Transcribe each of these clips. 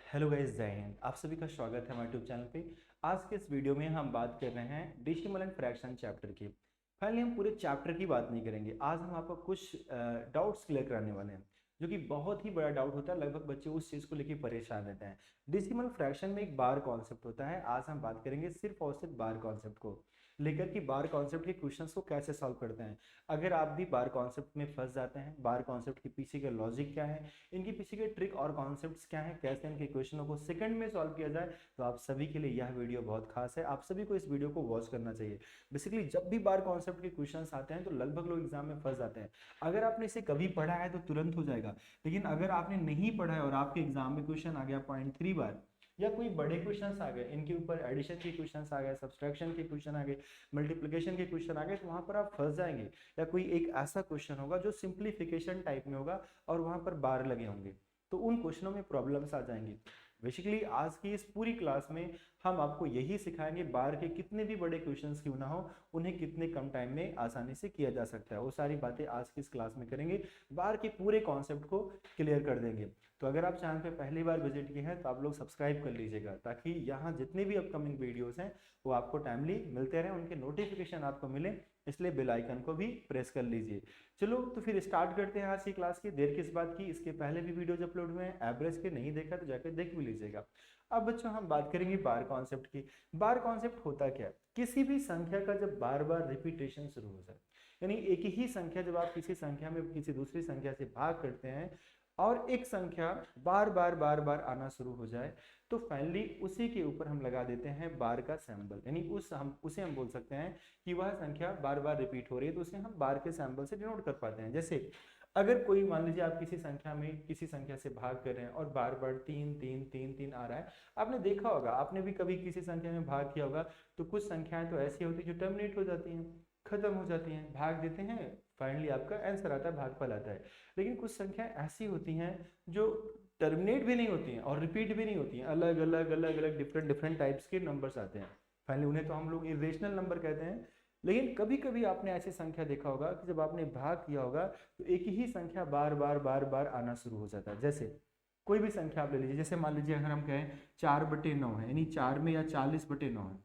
Hello guys, जय हिंद। आप सभी का स्वागत है हमारे यूट्यूब चैनल पे। आज के इस वीडियो में हम बात कर रहे हैं डेसिमल एंड फ्रैक्शन चैप्टर की। फाइनली हम पूरे चैप्टर की बात नहीं करेंगे। आज हम आपको कुछ डाउट्स क्लियर कराने वाले हैं, जो कि बहुत ही बड़ा डाउट होता है। लगभग बच्चे उस चीज़ को लेकर परेशान रहते हैं। डेसिमल फ्रैक्शन में एक बार कॉन्सेप्ट होता है। आज हम बात करेंगे सिर्फ और सिर्फ बार कॉन्सेप्ट को लेकर कि बार कॉन्सेप्ट के क्वेश्चंस को कैसे सॉल्व करते हैं। अगर आप भी बार कॉन्सेप्ट में फंस जाते हैं, बार कॉन्सेप्ट के पीछे का लॉजिक क्या है, इनके पीछे के ट्रिक और कॉन्सेप्ट्स क्या हैं, कैसे इनके क्वेश्चनों को सेकंड में सॉल्व किया जाए, तो आप सभी के लिए यह वीडियो बहुत खास है। आप सभी को इस वीडियो को वॉच करना चाहिए। बेसिकली जब भी बार कॉन्सेप्ट के क्वेश्चंस आते हैं तो लगभग लोग एग्जाम में फंस जाते हैं। अगर आपने इसे कभी पढ़ा है तो तुरंत हो जाएगा, लेकिन अगर आपने नहीं पढ़ा है और आपके एग्जाम में क्वेश्चन आ गया 0.3 बार, या कोई बड़े क्वेश्चंस आ गए, इनके ऊपर एडिशन के क्वेश्चंस आ गए, सब्सट्रैक्शन के क्वेश्चन आ गए, मल्टीप्लिकेशन के क्वेश्चन आ गए, तो वहां पर आप फंस जाएंगे। या कोई एक ऐसा क्वेश्चन होगा जो सिंप्लीफिकेशन टाइप में होगा और वहां पर बार लगे होंगे, तो उन क्वेश्चनों में प्रॉब्लम्स आ जाएंगी। बेसिकली आज की इस पूरी क्लास में हम आपको यही सिखाएंगे, बार के कितने भी बड़े क्वेश्चंस क्यों ना हो, उन्हें कितने कम टाइम में आसानी से किया जा सकता है। वो सारी बातें आज की इस क्लास में करेंगे। बार के पूरे कॉन्सेप्ट को क्लियर कर देंगे। तो अगर आप चैनल पे पहली बार विजिट किए हैं तो आप लोग सब्सक्राइब कर लीजिएगा, ताकि यहाँ जितने भी अपकमिंग वीडियोस हैं वो आपको टाइमली मिलते रहें, उनके नोटिफिकेशन आपको मिले। इसलिए बेल आइकन को भी प्रेस कर लीजिए। चलो तो फिर स्टार्ट करते हैं आज की क्लास की। देर किस बात की, इसके पहले भी वीडियोज अपलोड हुए हैं, एवरेज के नहीं देखा तो जाकर देख भी लीजिएगा। अब बच्चों हम बात करेंगे बार कॉन्सेप्ट की। बार कॉन्सेप्ट होता क्या है? किसी भी संख्या का जब बार बार रिपीटेशन शुरू हो जाए, यानी एक ही संख्या जब आप किसी संख्या में किसी दूसरी संख्या से भाग करते हैं और एक संख्या बार बार बार बार आना शुरू हो जाए, तो फाइनली उसी के ऊपर हम लगा देते हैं बार का सिंबल। यानी उसे हम बोल सकते हैं कि वह संख्या बार बार रिपीट हो रही है, तो उसे हम बार के सिंबल से डिनोट कर पाते हैं। जैसे अगर कोई मान लीजिए आप किसी संख्या में किसी संख्या से भाग कर रहे हैं और बार बार तीन तीन तीन तीन आ रहा है। आपने देखा होगा, आपने भी कभी किसी संख्या में भाग किया होगा, तो कुछ संख्याएं तो ऐसी होती है जो टर्मिनेट हो जाती हैं, खत्म हो जाती हैं, भाग देते हैं, फाइनली आपका आंसर आता है, भागफल आता है। लेकिन कुछ संख्याएं ऐसी होती हैं जो टर्मिनेट भी नहीं होती हैं और रिपीट भी नहीं होती हैं, अलग अलग अलग अलग डिफरेंट डिफरेंट टाइप्स के नंबर्स आते हैं। फाइनली उन्हें तो हम लोग इरेशनल नंबर कहते हैं। लेकिन कभी कभी आपने ऐसी संख्या देखा होगा कि जब आपने भाग किया होगा तो एक ही संख्या बार बार बार बार आना शुरू हो जाता है। जैसे कोई भी संख्या आप ले लीजिए, जैसे मान लीजिए अगर हम कहें 4/9 है, यानी 4 में या 40/9 है,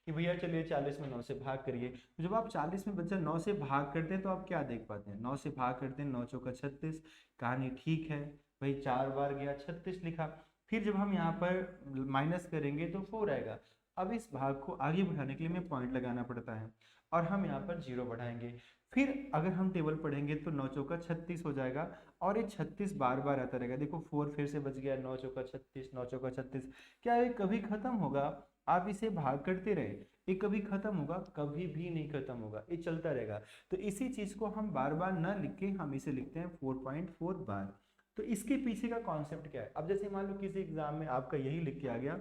कि भैया चलिए 40 में 9 से भाग करिए। तो जब आप 40 में बच्चा 9 से भाग करते हैं तो आप क्या देख पाते हैं? 9 से भाग करते हैं, 9 चौका 36। कहानी ठीक है भाई, 4 बार गया, 36 लिखा। फिर जब हम यहाँ पर माइनस करेंगे तो 4 आएगा। अब इस भाग को आगे बढ़ाने के लिए हमें पॉइंट लगाना पड़ता है और हम यहाँ पर 0 बढ़ाएंगे। फिर अगर हम टेबल पढ़ेंगे तो 9 चौका 36 हो जाएगा और ये 36 बार बार आता रहेगा। देखो 4 फिर से बच गया, 9 चौका 36, 9 चौका 36। क्या ये कभी खत्म होगा? आप इसे भाग करते रहे, ये कभी खत्म होगा? कभी भी नहीं खत्म होगा, ये चलता रहेगा। तो इसी चीज को हम बार बार ना लिख के हम इसे लिखते हैं 4.4 बार। तो इसके पीछे का कॉन्सेप्ट क्या है? अब जैसे मान लो किसी एग्जाम में आपका यही लिख के आ गया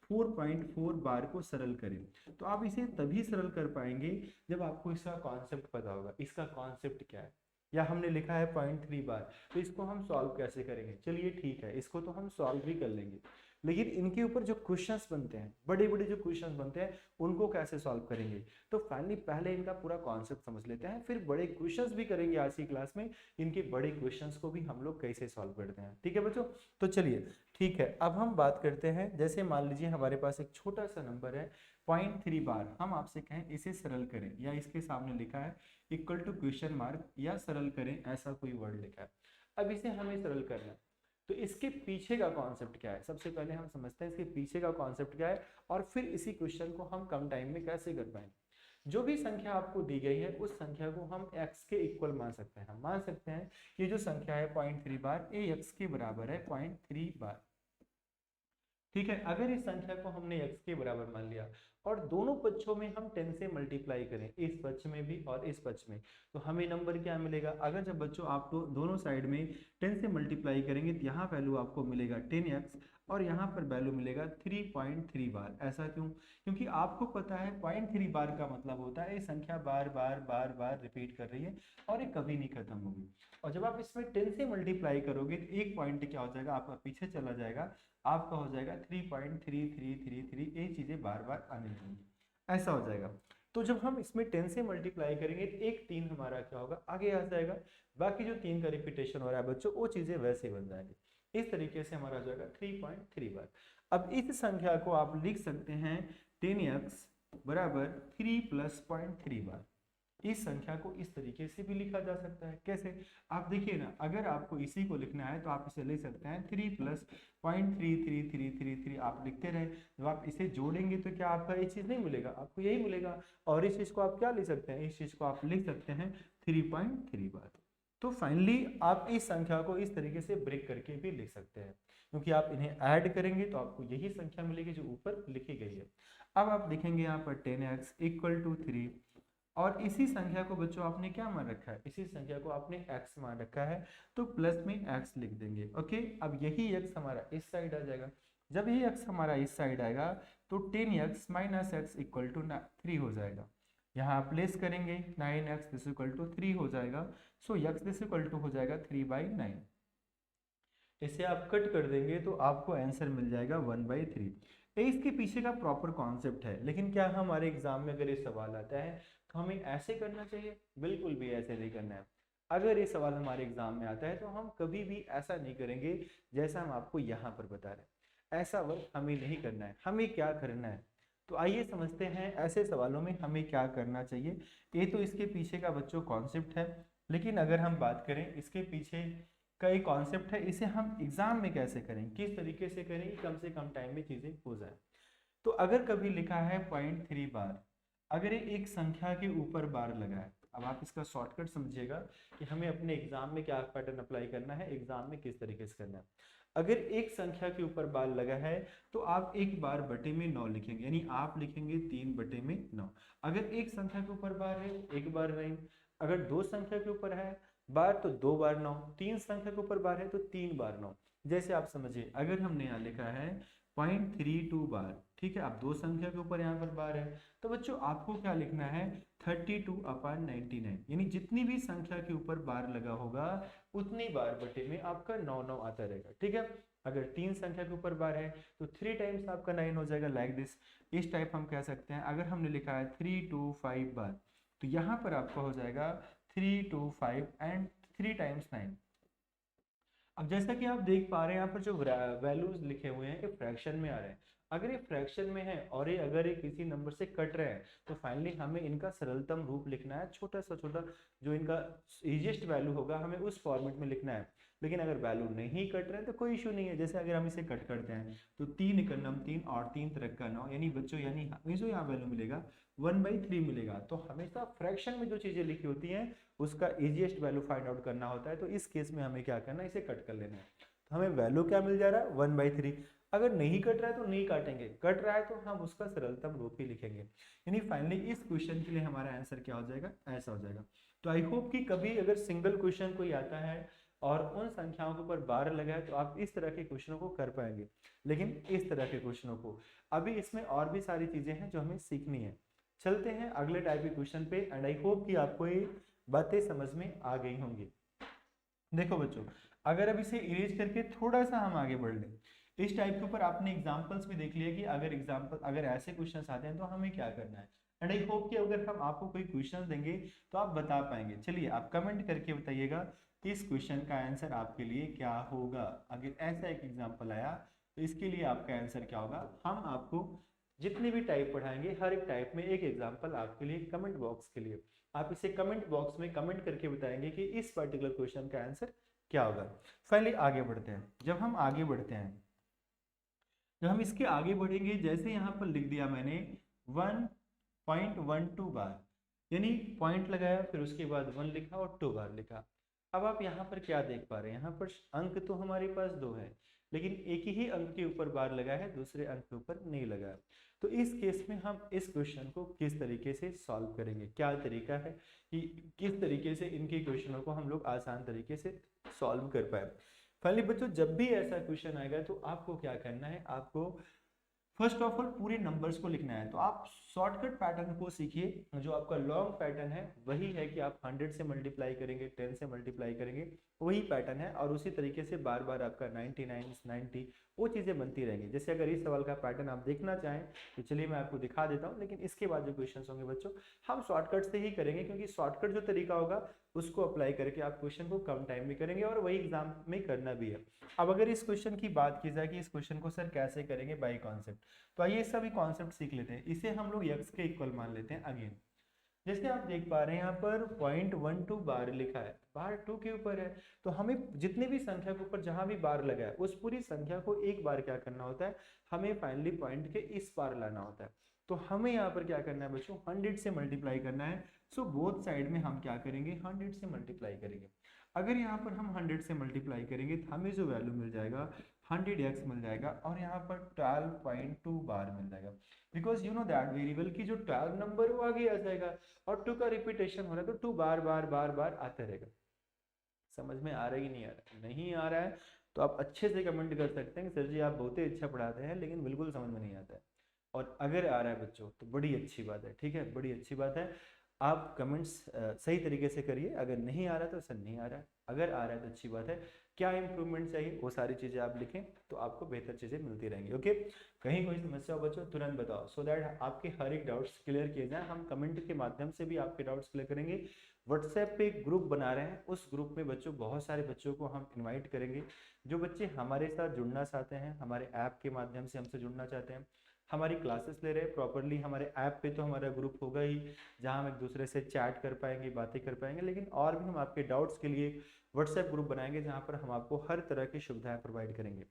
4.4 बार को सरल करें, तो आप इसे तभी सरल कर पाएंगे जब आपको इसका कॉन्सेप्ट पता होगा। इसका कॉन्सेप्ट क्या है? या हमने लिखा है 0.3 बार, तो इसको हम सॉल्व कैसे करेंगे? चलिए ठीक है, इसको तो हम सॉल्व भी कर लेंगे, लेकिन इनके ऊपर जो क्वेश्चंस बनते हैं, बड़े बड़े जो क्वेश्चंस बनते हैं, उनको कैसे सॉल्व करेंगे? तो फाइनली पहले इनका पूरा कॉन्सेप्ट समझ लेते हैं, फिर बड़े क्वेश्चंस भी करेंगे आज की क्लास में। इनके बड़े क्वेश्चंस को भी हम लोग कैसे सॉल्व करते हैं। ठीक है बच्चों, तो चलिए ठीक है, अब हम बात करते हैं। जैसे मान लीजिए हमारे पास एक छोटा सा नंबर है 0.3 बार, हम आपसे कहें इसे सरल करें, या इसके सामने लिखा है इक्वल टू क्वेश्चन मार्क या सरल करें, ऐसा कोई वर्ड लिखा है। अब इसे हमें सरल करना है, तो इसके पीछे का कॉन्सेप्ट क्या है? सबसे पहले हम समझते हैं इसके पीछे का कॉन्सेप्ट क्या है, और फिर इसी क्वेश्चन को हम कम टाइम में कैसे कर पाएंगे। जो भी संख्या आपको दी गई है उस संख्या को हम x के इक्वल मान सकते हैं। हम मान सकते हैं कि जो संख्या है 0.3 बार, ये x के बराबर है 0.3 बार। ठीक है, अगर इस संख्या को हमने x के बराबर मान लिया और दोनों पक्षों में हम 10 से मल्टीप्लाई करें, इस पक्ष में भी और इस पक्ष में, तो हमें नंबर क्या मिलेगा? अगर जब बच्चों आप तो दोनों साइड में 10 से मल्टीप्लाई करेंगे तो यहाँ वैल्यू आपको मिलेगा 10x और यहाँ पर वैल्यू मिलेगा 3.3 बार। ऐसा क्यों? क्योंकि आपको पता है 0.3 बार का मतलब होता है ये संख्या बार बार बार बार रिपीट कर रही है और ये कभी नहीं खत्म होगी। और जब आप इसमें 10 से मल्टीप्लाई करोगे तो एक पॉइंट क्या हो जाएगा, आपका पीछे चला जाएगा, आपका हो जाएगा 3.3333, ये चीजें बार बार आने लगेंगी, ऐसा हो जाएगा। तो जब हम इसमें 10 से मल्टीप्लाई करेंगे एक 3 हमारा क्या होगा, आगे आ जाएगा। बाकी जो 3 का रिपीटेशन हो रहा है बच्चों, वो चीजें वैसे बन जाएंगी। इस तरीके से हमारा हो जाएगा 3.3 बार। अब इस संख्या को आप लिख सकते हैं 10x बराबर 3 + 0.3 बार। इस संख्या को इस तरीके से भी लिखा जा सकता है। कैसे? आप देखिए ना, अगर आपको इसी को लिखना है तो आप इसे लिख सकते हैं 3 + 0.33333 आप लिखते रहे। जब आप इसे जोड़ेंगे तो क्या आपका ये चीज नहीं मिलेगा, आपको यही मिलेगा। और इस चीज को आप क्या लिख सकते हैं, इस चीज को आप लिख सकते हैं 3.3 बार। तो फाइनली आप इस संख्या को इस तरीके से ब्रेक करके भी लिख सकते हैं, क्योंकि आप इन्हें ऐड करेंगे तो आपको यही संख्या मिलेगी जो ऊपर लिखी गई है। अब आप देखेंगे यहाँ पर 10x = 3, और इसी संख्या को बच्चों आपने क्या मान रखा है, इसी संख्या को आपने x मान रखा है, तो प्लस में x लिख देंगे। ओके, अब यही x हमारा इस साइड आ जाएगा। जब ये x हमारा इस साइड आएगा तो 10x - x = 3 हो जाएगा। यहाँ आप प्लेस करेंगे 9x = 3 हो जाएगा। सो x = हो जाएगा 3/9। इसे आप कट कर देंगे तो आपको आंसर मिल जाएगा 1/3। ये इसके पीछे का प्रॉपर कॉन्सेप्ट है। लेकिन क्या हमारे एग्जाम में अगर ये सवाल आता है तो हमें ऐसे करना चाहिए? बिल्कुल भी ऐसे नहीं करना है। अगर ये सवाल हमारे एग्जाम में आता है तो हम कभी भी ऐसा नहीं करेंगे जैसा हम आपको यहाँ पर बता रहे हैं। ऐसा वर्क हमें नहीं करना है। हमें क्या करना है, तो आइए समझते हैं ऐसे सवालों में हमें क्या करना चाहिए। ये तो इसके पीछे का बच्चों कॉन्सेप्ट है, लेकिन अगर हम बात करें इसके पीछे का एक कॉन्सेप्ट है, इसे हम एग्जाम में कैसे करें, किस तरीके से करें, कम से कम टाइम में चीजें हो जाए। तो अगर कभी लिखा है 0.3 बार, अगर ये एक संख्या के ऊपर बार लगा है, अब आप इसका शॉर्टकट समझिएगा कि हमें अपने एग्जाम में क्या पैटर्न अप्लाई करना है, एग्जाम में किस तरीके से करना है। अगर एक संख्या के ऊपर बार लगा है तो आप 1 बार बटे में 9 लिखेंगे, यानी आप लिखेंगे 3 बटे में 9। अगर एक संख्या के ऊपर बार है 1 बार 9, अगर दो संख्या के ऊपर है बार तो 2 बार 9, तीन संख्या के ऊपर बार है तो 3 बार 9। जैसे आप समझिए, अगर हमने यहाँ लिखा है 0.32 बार, ठीक है, अब दो संख्या के ऊपर यहाँ पर बार है, तो बच्चों आपको क्या लिखना है 32/99, यानी जितनी भी संख्या के ऊपर बार लगा होगा उतनी बार बटे में आपका 9 आता रहेगा। ठीक है, अगर तीन संख्या के ऊपर बार है तो 3 टाइम्स आपका 9 हो जाएगा, लाइक दिस। इस टाइप हम कह सकते हैं। अगर हमने लिखा है 325 बार, तो यहाँ पर आपका हो जाएगा 325 एंड 3 टाइम्स 9। अब जैसा कि आप देख पा रहे हैं यहाँ पर जो वैल्यूज लिखे हुए हैं ये फ्रैक्शन में आ रहे हैं। अगर ये फ्रैक्शन में है और ये अगर ये किसी नंबर से कट रहे हैं तो फाइनली हमें इनका सरलतम रूप लिखना है, छोटा सा छोटा जो इनका इजीएस्ट वैल्यू होगा हमें उस फॉर्मेट में लिखना है। लेकिन अगर वैल्यू नहीं कट रहे हैं तो कोई इशू नहीं है। जैसे अगर हम इसे कट करते हैं तो 3 एकम 3 और 3 तरह का 9, यानी बच्चों यानी हमें जो यहाँ वैल्यू मिलेगा 1/3 मिलेगा। तो हमेशा फ्रैक्शन में जो चीजें लिखी होती हैं उसका इजीएस्ट वैल्यू फाइंड आउट करना होता है। तो इस केस में हमें क्या करना है, इसे कट कर लेना है। तो हमें वैल्यू क्या मिल जा रहा है 1/3। अगर नहीं कट रहा है तो नहीं काटेंगे, कट रहा है तो हम उसका सरलतम रूप ही लिखेंगे। यानी फाइनली इस क्वेश्चन के लिए हमारा आंसर क्या हो जाएगा, ऐसा हो जाएगा। तो आई होप कि कभी अगर सिंगल क्वेश्चन कोई आता है और उन संख्याओं के ऊपर बार लगा है तो आप इस तरह के क्वेश्चनों को कर पाएंगे। लेकिन इस तरह के क्वेश्चनों को अभी इसमें और भी सारी चीजें हैं जो हमें सीखनी है। चलते हैं अगले टाइप के क्वेश्चन पे एंड आई होप कि आपको ये बातें समझ में आ गई होंगी। देखो बच्चों, अगर अब इसे इरेज करके थोड़ा सा हम आगे बढ़ लें, इस टाइप के ऊपर आपने एग्जांपल्स भी देख लिया कि अगर ऐसे क्वेश्चंस आते हैं तो हमें क्या करना है। एंड आई होप कि अगर हम आपको कोई क्वेश्चन देंगे तो आप बता पाएंगे। चलिए आप कमेंट करके बताइएगा कि इस क्वेश्चन का आंसर आपके लिए क्या होगा। अगर ऐसा एक एग्जाम्पल आया तो इसके लिए आपका आंसर क्या होगा। हम आपको जितने भी टाइप पढ़ाएंगे हर एक टाइप में एक एग्जाम्पल आपके लिए कमेंट बॉक्स के लिए, आप इसे कमेंट बॉक्स में कमेंट करके बताएंगे कि इस पर्टिकुलर क्वेश्चन का आंसर क्या होगा। फाइनली आगे बढ़ते हैं। जब हम आगे बढ़ते हैं, जब हम इसके आगे बढ़ेंगे, जैसे यहाँ पर लिख दिया मैंने 1.12 बार, यानी पॉइंट लगाया फिर उसके बाद 1 लिखा और 2 बार लिखा। अब आप यहाँ पर क्या देख पा रहे हैं, यहाँ पर अंक तो हमारे पास 2 है लेकिन एक ही अंक के ऊपर बार लगा है, दूसरे अंक के ऊपर नहीं लगा है। तो इस केस में हम इस क्वेश्चन को किस तरीके से सॉल्व करेंगे, क्या तरीका है कि किस तरीके से इनके क्वेश्चनों को हम लोग आसान तरीके से सॉल्व कर पाए। फाइनली बच्चों, जब भी ऐसा क्वेश्चन आएगा तो आपको क्या करना है, आपको फर्स्ट ऑफ ऑल पूरे नंबर्स को लिखना है। तो आप शॉर्टकट पैटर्न को सीखिए। जो आपका लॉन्ग पैटर्न है वही है कि आप 100 से मल्टीप्लाई करेंगे, 10 से मल्टीप्लाई करेंगे वही पैटर्न है और उसी तरीके से बार बार आपका 99, 90 वो चीज़ें बनती रहेंगी। जैसे अगर इस सवाल का पैटर्न आप देखना चाहें तो चलिए मैं आपको दिखा देता हूँ, लेकिन इसके बाद जो क्वेश्चन होंगे बच्चों हम शॉर्टकट से ही करेंगे, क्योंकि शॉर्टकट जो तरीका होगा उसको अप्लाई करके आप क्वेश्चन को कम टाइम में करेंगे और वही एग्जाम में करना भी है। अब अगर इस क्वेश्चन की बात की जाए कि इस क्वेश्चन को सर कैसे करेंगे बाई कॉन्सेप्ट, तो आइए सभी कॉन्सेप्ट सीख लेते हैं। इसे हम लोग यक्स के इक्वल मान लेते हैं अगेन। जैसे आप देख पा रहे हैं यहाँ पर 0.12 बार लिखा है, बार 2 के ऊपर है, तो हमें जितने भी संख्या के ऊपर जहां भी बार लगा है उस पूरी संख्या को एक बार क्या करना होता है, हमें फाइनली पॉइंट के इस पार लाना होता है। तो हमें यहाँ पर क्या करना है बच्चों, 100 से मल्टीप्लाई करना है। सो बोथ साइड में हम क्या करेंगे, 100 से मल्टीप्लाई करेंगे। अगर यहाँ पर हम 100 से मल्टीप्लाई करेंगे तो हमें जो वैल्यू मिल जाएगा 100x मिल जाएगा और यहाँ पर 12.2 बार मिल जाएगा। Because you know that variable की जो 12 नंबर वो आगे आ जाएगा और 2 का रिपीटेशन हो रहा है तो 2 बार बार बार बार आता रहेगा। समझ में आ रहा है कि नहीं आ रहा है? नहीं आ रहा है तो आप अच्छे से कमेंट कर सकते हैं कि सर जी आप बहुत ही अच्छा पढ़ाते हैं लेकिन बिल्कुल समझ में नहीं आता है। और अगर आ रहा है बच्चों तो बड़ी अच्छी बात है, ठीक है, बड़ी अच्छी बात है। आप कमेंट्स सही तरीके से करिए, अगर नहीं आ रहा है तो सर नहीं आ रहा है, अगर आ रहा है तो अच्छी बात है। क्या इंप्रूवमेंट चाहिए वो सारी चीज़ें आप लिखें तो आपको बेहतर चीज़ें मिलती रहेंगी। ओके, कहीं कोई समस्या हो बच्चों तुरंत बताओ, सो दैट आपके हर एक डाउट्स क्लियर किए जाए। हम कमेंट के माध्यम से भी आपके डाउट्स क्लियर करेंगे। व्हाट्सएप पे एक ग्रुप बना रहे हैं, उस ग्रुप में बच्चों बहुत सारे बच्चों को हम इन्वाइट करेंगे। जो बच्चे हमारे साथ जुड़ना चाहते हैं, हमारे ऐप के माध्यम से हमसे जुड़ना चाहते हैं, हमारी क्लासेस ले रहे हैं प्रॉपरली हमारे ऐप पे, तो हमारा ग्रुप होगा ही जहां हम एक दूसरे से चैट कर पाएंगे, बातें कर पाएंगे। लेकिन और भी हम आपके डाउट्स के लिए व्हाट्सएप ग्रुप बनाएंगे जहां पर हम आपको हर तरह की सुविधाएं प्रोवाइड करेंगे।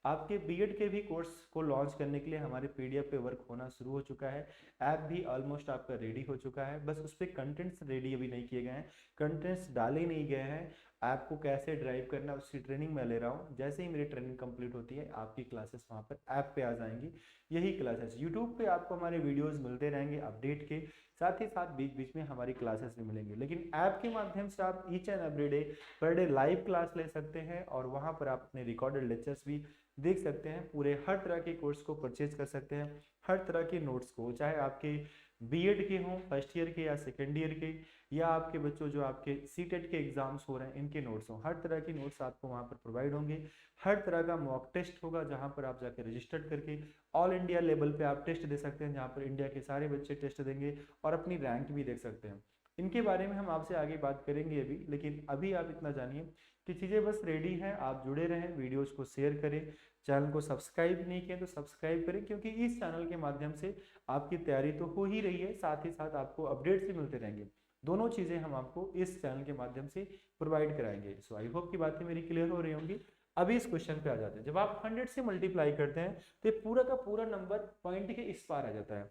आपके बीएड के भी कोर्स को लॉन्च करने के लिए हमारे पीडीएफ पे वर्क होना शुरू हो चुका है। ऐप भी ऑलमोस्ट आपका रेडी हो चुका है, बस उस पर कंटेंट्स रेडी अभी नहीं किए गए हैं, कंटेंट्स डाले नहीं गए हैं। ऐप को कैसे ड्राइव करना उसकी ट्रेनिंग मैं ले रहा हूँ। जैसे ही मेरी ट्रेनिंग कंप्लीट होती है आपकी क्लासेस वहाँ पर ऐप पे आ जाएंगी। यही क्लासेस यूट्यूब पे आपको हमारे वीडियोस मिलते रहेंगे अपडेट के, साथ ही साथ बीच बीच में हमारी क्लासेस भी मिलेंगी। लेकिन ऐप के माध्यम से आप each and every day per day live class ले सकते हैं और वहाँ पर आप अपने रिकॉर्डेड लेक्चर्स भी देख सकते हैं। पूरे हर तरह के कोर्स को परचेज कर सकते हैं, हर तरह के नोट्स को, चाहे आपके बीएड के हों फर्स्ट ईयर के या सेकेंड ईयर के, या आपके बच्चों जो आपके सीटेट के एग्जाम्स हो रहे हैं इनके नोट्स हों, हर तरह के नोट्स आपको वहाँ पर प्रोवाइड होंगे। हर तरह का मॉक टेस्ट होगा जहाँ पर आप जाकर रजिस्टर्ड करके ऑल इंडिया लेवल पे आप टेस्ट दे सकते हैं, जहाँ पर इंडिया के सारे बच्चे टेस्ट देंगे और अपनी रैंक भी देख सकते हैं। इनके बारे में हम आपसे आगे बात करेंगे अभी, लेकिन अभी आप इतना जानिए कि चीज़ें बस रेडी हैं। आप जुड़े रहें, वीडियोस को शेयर करें, चैनल को सब्सक्राइब नहीं किया तो सब्सक्राइब करें, क्योंकि इस चैनल के माध्यम से आपकी तैयारी तो हो ही रही है, साथ ही साथ आपको अपडेट्स भी मिलते रहेंगे। दोनों चीज़ें हम आपको इस चैनल के माध्यम से प्रोवाइड कराएंगे। सो आई होप की बातें मेरी क्लियर हो रही होंगी। अभी इस क्वेश्चन पे आ जाते हैं। जब आप 100 से मल्टीप्लाई करते हैं तो पूरा का पूरा नंबर पॉइंट के इस पार आ जाता है,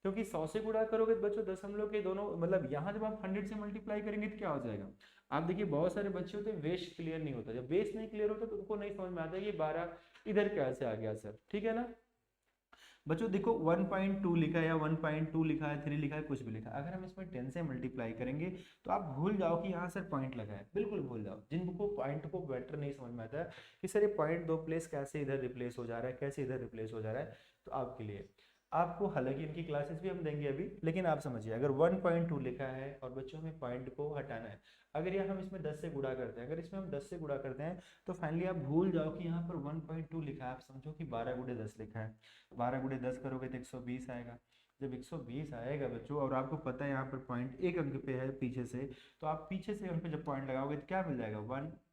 क्योंकि 100 से गुणा करोगे तो बच्चों दशमलव के दोनों, मतलब यहाँ जब आप 100 से मल्टीप्लाई करेंगे तो क्या हो जाएगा। आप देखिए बहुत सारे बच्चे होते हैं बेस क्लियर नहीं होता, जब बेस नहीं क्लियर होता तो उनको नहीं समझ में आता ये 12 इधर कैसे आ गया सर, ठीक है ना बच्चों। देखो 1.2 लिखा है या 1.2 लिखा है, 3 लिखा है, कुछ भी लिखा है, अगर हम इसमें 10 से मल्टीप्लाई करेंगे तो आप भूल जाओ कि यहाँ सर पॉइंट लगा है, बिल्कुल भूल जाओ। जिनको पॉइंट को बेटर नहीं समझ में आता है कि सर ये पॉइंट दो प्लेस कैसे इधर रिप्लेस हो जा रहा है, कैसे इधर रिप्लेस हो जा रहा है, तो आपके लिए आपको, हालांकि इनकी क्लासेस भी हम देंगे अभी, लेकिन आप समझिए अगर 1.2 लिखा है और बच्चों में पॉइंट को हटाना है, अगर यहाँ हम इसमें 10 से गुणा करते हैं, अगर इसमें हम 10 से गुणा करते हैं तो फाइनली आप भूल जाओ कि यहाँ पर 1.2 लिखा है, आप समझो कि 12 गुणे 10 लिखा है। 12 गुणे 10 करोगे तो 120 आएगा। जब 120 आएगा बच्चों और आपको पता है यहाँ पर पॉइंट एक अंक पे है पीछे से, तो आप पीछे से अंक पे जब पॉइंट लगाओगे तो क्या मिल जाएगा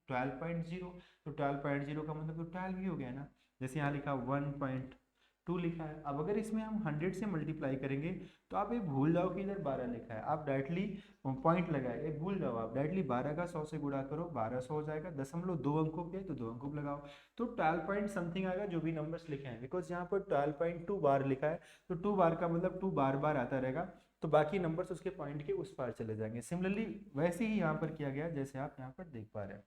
12.0। तो 12.0 का मतलब तो 12 ही हो गया ना। जैसे यहाँ लिखा 1.2 लिखा है, अब अगर इसमें हम 100 से मल्टीप्लाई करेंगे तो आप ये भूल जाओ कि इधर 12 लिखा है, आप डायरेक्टली पॉइंट लगाए, ये भूल जाओ, आप डायरेक्टली 12 का 100 से गुणा करो, 1200 हो जाएगा। दशमलव 2 अंकों पे तो 2 अंकों पे लगाओ तो 12 पॉइंट समथिंग आएगा, जो भी नंबर्स लिखे हैं। बिकॉज यहाँ पर 12.2 बार लिखा है तो 2 बार का मतलब 2 बार बार आता रहेगा, तो बाकी नंबर्स उसके पॉइंट के उस पार चले जाएंगे। सिमिलरली वैसे ही यहाँ पर किया गया जैसे आप यहाँ पर देख पा रहे हैं।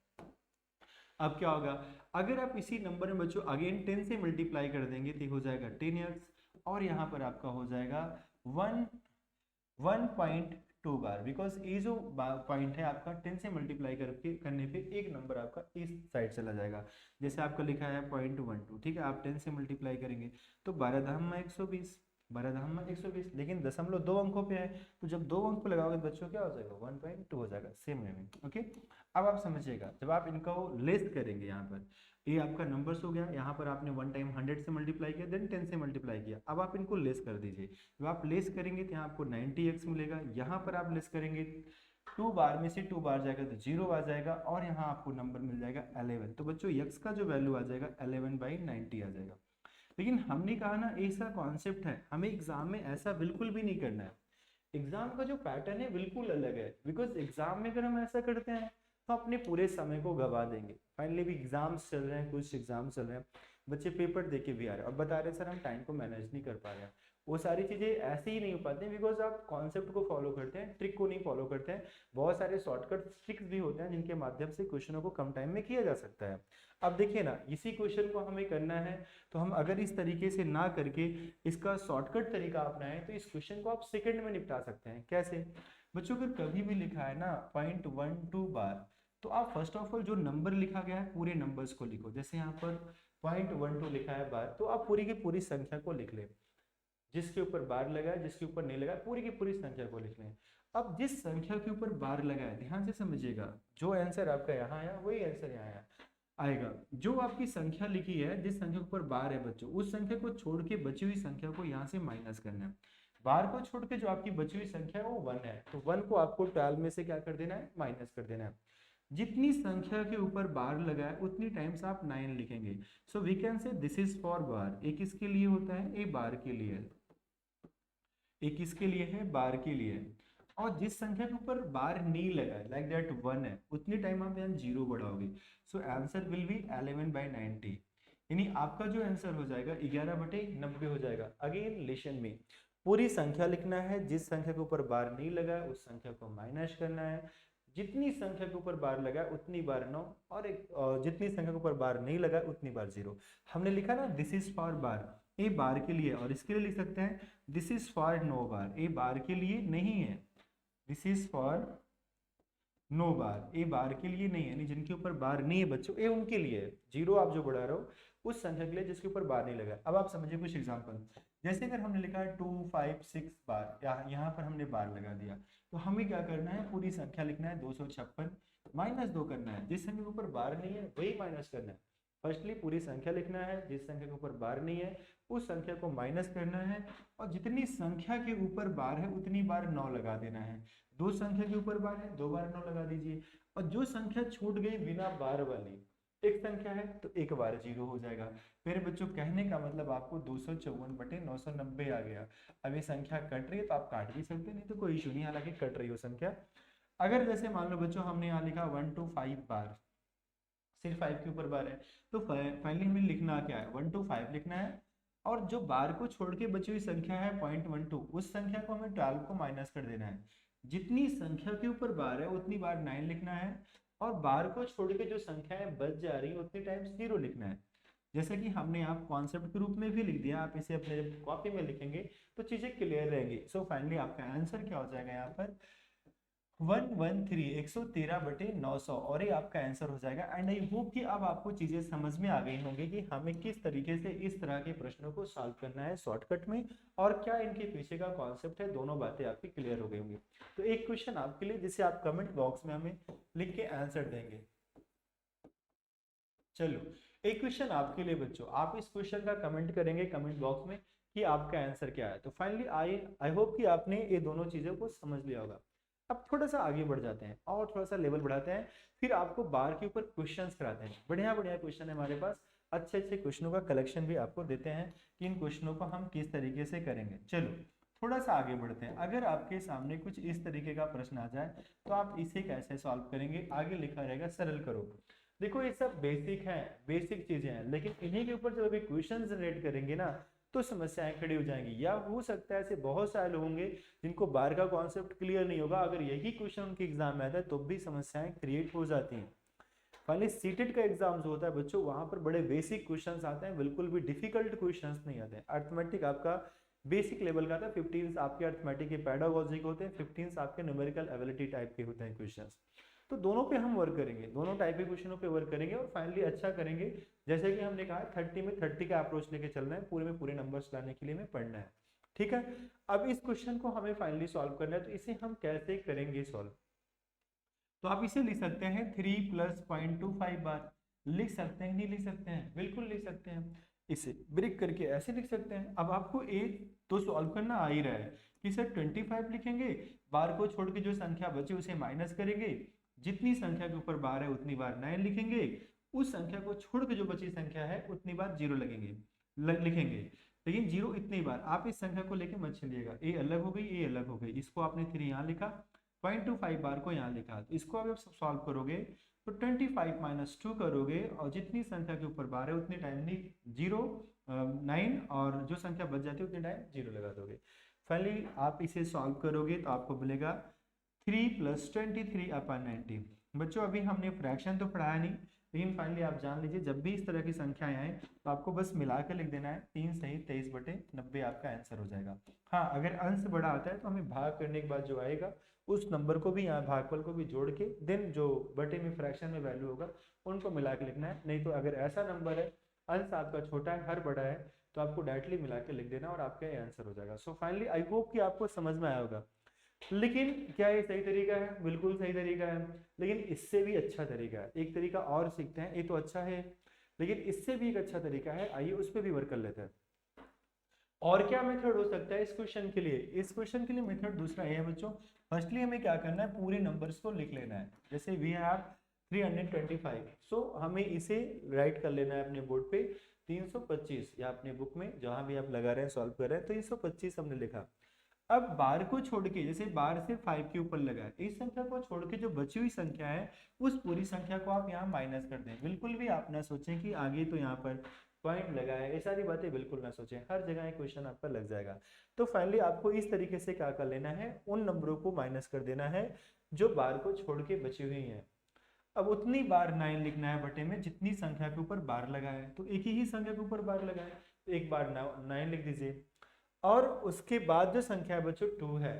अब क्या होगा, अगर आप इसी नंबर में बच्चों अगेन 10 से मल्टीप्लाई कर देंगे तो हो जाएगा 10x, और यहाँ पर आपका हो जाएगा 1.2 बार। बिकॉज ये जो पॉइंट है आपका 10 से मल्टीप्लाई करने पे एक नंबर आपका इस साइड चला जाएगा। जैसे आपका लिखा है 0.12, ठीक है, आप 10 से मल्टीप्लाई करेंगे तो 12 धाम में 120, 12 में 120, लेकिन दशमलव 2 अंकों पे है, तो जब 2 अंक पे लगाओगे तो बच्चों क्या हो जाएगा 1.2 हो जाएगा, सेम वे में। ओके, अब आप समझिएगा, जब आप इनको लेस करेंगे, यहाँ पर ये आपका नंबर्स हो गया, यहाँ पर आपने वन टाइम 100 से मल्टीप्लाई किया, देन 10 से मल्टीप्लाई किया, अब आप इनको लेस कर दीजिए। जब आप लेस करेंगे तो यहाँ आपको 90x मिलेगा, यहाँ पर आप लेस करेंगे 2 बार में से 2 बार जाएगा तो 0 आ जाएगा, और यहाँ आपको नंबर मिल जाएगा 11। तो बच्चों x का जो वैल्यू आ जाएगा 11/90 आ जाएगा। लेकिन हमने कहा ना ऐसा कॉन्सेप्ट है, हमें एग्जाम में ऐसा बिल्कुल भी नहीं करना है। एग्जाम का जो पैटर्न है बिल्कुल अलग है, बिकॉज एग्जाम में अगर हम ऐसा करते हैं तो अपने पूरे समय को गवा देंगे। फाइनली भी एग्जाम्स चल रहे हैं, कुछ एग्जाम चल रहे हैं, बच्चे पेपर दे के भी आ रहे हैं और बता रहे हैं सर हम टाइम को मैनेज नहीं कर पा रहे हैं। वो सारी चीज़ें ऐसे ही नहीं हो पाती बिकॉज आप कॉन्सेप्ट को फॉलो करते हैं, ट्रिक को नहीं फॉलो करते हैं। बहुत सारे शॉर्टकट ट्रिक्स भी होते हैं जिनके माध्यम से क्वेश्चनों को कम टाइम में किया जा सकता है। अब देखिए ना, इसी क्वेश्चन को हमें करना है, तो हम अगर इस तरीके से ना करके इसका शॉर्टकट तरीका अपनाएं तो इस क्वेश्चन को आप सेकंड में निपटा सकते हैं। कैसे बच्चों, अगर कभी भी लिखा है ना 0.12 बार, तो आप फर्स्ट ऑफ ऑल जो नंबर लिखा गया है पूरे नंबर्स को लिखो। जैसे यहाँ पर 0.12 लिखा है बार, तो आप पूरी की पूरी संख्या को लिख लें, जिसके ऊपर बार लगा है जिसके ऊपर नहीं लगा है पूरी की पूरी संख्या को लिख लें। अब जिस संख्या के ऊपर बार लगा है ध्यान से समझिएगा, जो आंसर आपका यहाँ आया वही आंसर यहाँ आएगा। जो आपकी संख्या लिखी है, जिस संख्या के ऊपर बार है बच्चों, उस संख्या को छोड़ के बची हुई संख्या को यहाँ से माइनस करना है। बार को छोड़ के जो आपकी बची हुई संख्या है वो 1 है, तो 1 को आपको 12 में से क्या कर देना है, माइनस कर देना है। जितनी संख्या के ऊपर बार लगा है उतनी टाइम्स आप 9 लिखेंगे। So we can say this is four bar. एक किसके लिए होता है, ए बार के लिए, एक किसके लिए है, बार के लिए। और जिस संख्या के ऊपर बार नहीं लगा है लाइक दैट 1 है, उतनी टाइम आप यहाँ 0 बढ़ाओगे। सो आंसर विल बी 11/90, यानी आपका जो आंसर हो जाएगा 11/90 हो जाएगा। अगेन लिसन में पूरी संख्या लिखना है, जिस संख्या के ऊपर बार नहीं लगा है उस संख्या को माइनस करना है, जितनी संख्या के ऊपर बार लगा है उतनी बार 9, और जितनी संख्या के ऊपर बार नहीं लगा है उतनी बार 0। हमने लिखा ना दिस इज फॉर बार, ए बार के लिए, और इसके लिए लिख सकते हैं दिस इज फॉर नो बार, ए बार के लिए नहीं है, दिस इज फॉर नो बार, ए बार के लिए नहीं है, यानी जिनके ऊपर बार नहीं है बच्चों, ए उनके लिए है। 0 आप जो बढ़ा रहे हो उस संख्या के लिए जिसके ऊपर बार नहीं लगा। अब आप समझिए कुछ एग्जांपल, जैसे अगर हमने लिखा है 2, 5, 6 बार, यहाँ पर हमने बार लगा दिया, तो हमें क्या करना है, पूरी संख्या लिखना है 256 माइनस 2 करना है, जिस संख्या के ऊपर बार नहीं है वही माइनस करना है। फर्स्टली पूरी संख्या लिखना है, जिस संख्या के ऊपर बार नहीं है उस संख्या को माइनस करना है, और जितनी संख्या के ऊपर बार है उतनी बार 9 लगा देना है। 2 संख्या के ऊपर बार है 2 बार 9 लगा दीजिए, और जो संख्या छूट गई बिना बार वाली, एक संख्या है तो एक बार 0 हो जाएगा। मेरे बच्चों कहने का मतलब आपको 254/990 आ गया। अब ये संख्या कट रही है तो आप काट भी सकते, नहीं तो कोई इशू नहीं, हालांकि कट रही हो संख्या। अगर जैसे मान लो बच्चों हमने यहाँ लिखा 1 to 5 बार, सिर्फ 5 के ऊपर बार है, तो फाइनली हमें लिखना क्या है, 1 to 5 लिखना है, और जो बार को छोड़ के बची हुई संख्या है 0.12, उस संख्या को हमें 12 को माइनस कर देना है। जितनी संख्या के ऊपर बार है उतनी बार 9 लिखना है, और बार को छोड़ के जो संख्याएं बच जा रही है उतनी टाइम्स 0 लिखना है। जैसा कि हमने आप कॉन्सेप्ट के रूप में भी लिख दिया, आप इसे अपने कॉपी में लिखेंगे तो चीजें क्लियर रहेंगी। सो फाइनली आपका आंसर क्या हो जाएगा यहाँ पर 113/900, और ये आपका आंसर हो जाएगा। एंड आई होप कि अब आपको चीजें समझ में आ गई होंगी कि हमें किस तरीके से इस तरह के प्रश्नों को सॉल्व करना है शॉर्टकट में, और क्या इनके पीछे का कॉन्सेप्ट है, दोनों बातें आपकी क्लियर हो गई होंगी। तो एक क्वेश्चन आपके लिए जिसे आप कमेंट बॉक्स में हमें लिख के आंसर देंगे। चलो एक क्वेश्चन आपके लिए बच्चों, आप इस क्वेश्चन का कमेंट करेंगे कमेंट बॉक्स में कि आपका आंसर क्या है। तो फाइनली आई होप कि आपने ये दोनों चीजों को समझ लिया होगा। अब थोड़ा सा आगे बढ़ जाते हैं और थोड़ा सा लेवल बढ़ाते हैं, फिर आपको बार के ऊपर क्वेश्चंस कराते हैं। बढ़िया बढ़िया क्वेश्चन है हमारे पास, अच्छे अच्छे क्वेश्चनों का कलेक्शन भी आपको देते हैं कि इन क्वेश्चनों को हम किस तरीके से करेंगे। चलो थोड़ा सा आगे बढ़ते हैं। अगर आपके सामने कुछ इस तरीके का प्रश्न आ जाए तो आप इसे कैसे सॉल्व करेंगे, आगे लिखा रहेगा सरल करो। देखो ये सब बेसिक है, बेसिक चीजें हैं, लेकिन इन्हीं के ऊपर जब अभी क्वेश्चन जनरेट करेंगे ना तो समस्याएं खड़ी हो जाएंगी। या हो सकता है ऐसे बहुत सारे लोग होंगे जिनको बार का कॉन्सेप्ट क्लियर नहीं होगा, अगर यही क्वेश्चन उनके एग्जाम में आता है तो भी समस्याएं क्रिएट हो जाती हैं। फाइनली सीटेट का एग्जाम जो होता है बच्चों, वहां पर बड़े बेसिक क्वेश्चंस आते हैं, बिल्कुल भी डिफिकल्ट क्वेश्चंस नहीं आते हैं। अर्थमेटिक आपका बेसिक लेवल का आता है, 15 आपके अर्थमेटिक के पैडागोजिक होते हैं, 15 आपके न्यूमेरिकल एबिलिटी टाइप के होते हैं क्वेश्चंस। तो दोनों पे हम वर्क करेंगे, दोनों टाइप के क्वेश्चनों पे वर्क करेंगे और फाइनली अच्छा करेंगे। जैसे कि हमने कहा 30 में 30 का अप्रोच लेके चलना है, पूरे में पूरे नंबर्स लाने के लिए हमें पढ़ना है। ठीक है। अब इस क्वेश्चन को हमें फाइनली सॉल्व करना है, तो इसे हम कैसे करेंगे सॉल्व? तो आप इसे लिख सकते हैं 3 + 0.25 बार। लिख सकते हैं, नहीं लिख सकते हैं? बिल्कुल लिख सकते हैं। इसे ब्रेक करके ऐसे लिख सकते हैं। अब आपको ए तो सॉल्व करना आ ही रहा है कि सर 25 लिखेंगे, बार को छोड़ के जो संख्या बची उसे माइनस करेंगे, जितनी संख्या के ऊपर बार है उतनी बार 9 लिखेंगे, उस संख्या को छोड़ के जो बची संख्या है उतनी बार 0 लगेंगे लिखेंगे। लेकिन 0 इतनी बार आप इस संख्या को लेके मत चलिएगा, ए अलग हो गई, ए अलग हो गई, इसको आपने 3 यहाँ लिखा, 0.25 बार को यहाँ लिखा। तो इसको अगर आप सॉल्व करोगे तो 25 - 2 करोगे और जितनी संख्या के ऊपर बार है उतनी टाइम नहीं 0 9 और जो संख्या बच जाती है उतनी टाइम 0 लगा दोगे। फाइनली आप इसे सॉल्व करोगे तो आपको मिलेगा 3 + 23/90। बच्चों अभी हमने फ्रैक्शन तो पढ़ाया नहीं, लेकिन फाइनली आप जान लीजिए जब भी इस तरह की संख्याएं आए तो आपको बस मिला के लिख देना है, 3 सही 23/90 आपका आंसर हो जाएगा। हाँ, अगर अंश बड़ा आता है तो हमें भाग करने के बाद जो आएगा उस नंबर को भी यहाँ भागफल को भी जोड़ के देन जो बटे में फ्रैक्शन में वैल्यू होगा उनको मिला के लिखना है। नहीं तो अगर ऐसा नंबर है अंश आपका छोटा है हर बड़ा है तो आपको डायरेक्टली मिला के लिख देना और आपका ये आंसर हो जाएगा। सो फाइनली आई होप कि आपको समझ में आया होगा। लेकिन क्या ये सही तरीका है? बिल्कुल सही तरीका है, लेकिन इससे भी अच्छा तरीका है। एक तरीका और सीखते हैं, ये तो अच्छा है लेकिन इससे भी एक अच्छा तरीका है, आइए उस पर भी वर्क कर लेते हैं। और क्या मेथड हो सकता है इस क्वेश्चन के लिए? इस क्वेश्चन के लिए मेथड दूसरा है बच्चों। फर्स्टली हमें क्या करना है, पूरे नंबर्स को लिख लेना है। जैसे वी हैव 325, सो हमें इसे राइट कर लेना है अपने बोर्ड पे 325, या अपने बुक में जहां भी आप लगा रहे हैं सॉल्व कर रहे हैं 325 हमने लिखा। अब बार को छोड़ के, जैसे बार से 5 के ऊपर लगा है, इस संख्या को छोड़ के जो बची हुई संख्या है उस पूरी संख्या को आप यहाँ माइनस कर दें। बिल्कुल भी आप ना सोचें कि आगे तो यहाँ पर पॉइंट लगा है, ये सारी बातें बिल्कुल ना सोचें, हर जगह एक क्वेश्चन आपका लग जाएगा। तो फाइनली आपको इस तरीके से क्या कर लेना है, उन नंबरों को माइनस कर देना है जो बार को छोड़ के बची हुई है। अब उतनी बार 9 लिखना है बटे में जितनी संख्या के ऊपर बार लगा है, तो एक ही संख्या के ऊपर बार लगा है तो एक बार 9 लिख दीजिए। और उसके बाद जो संख्या है बच्चों 2 है,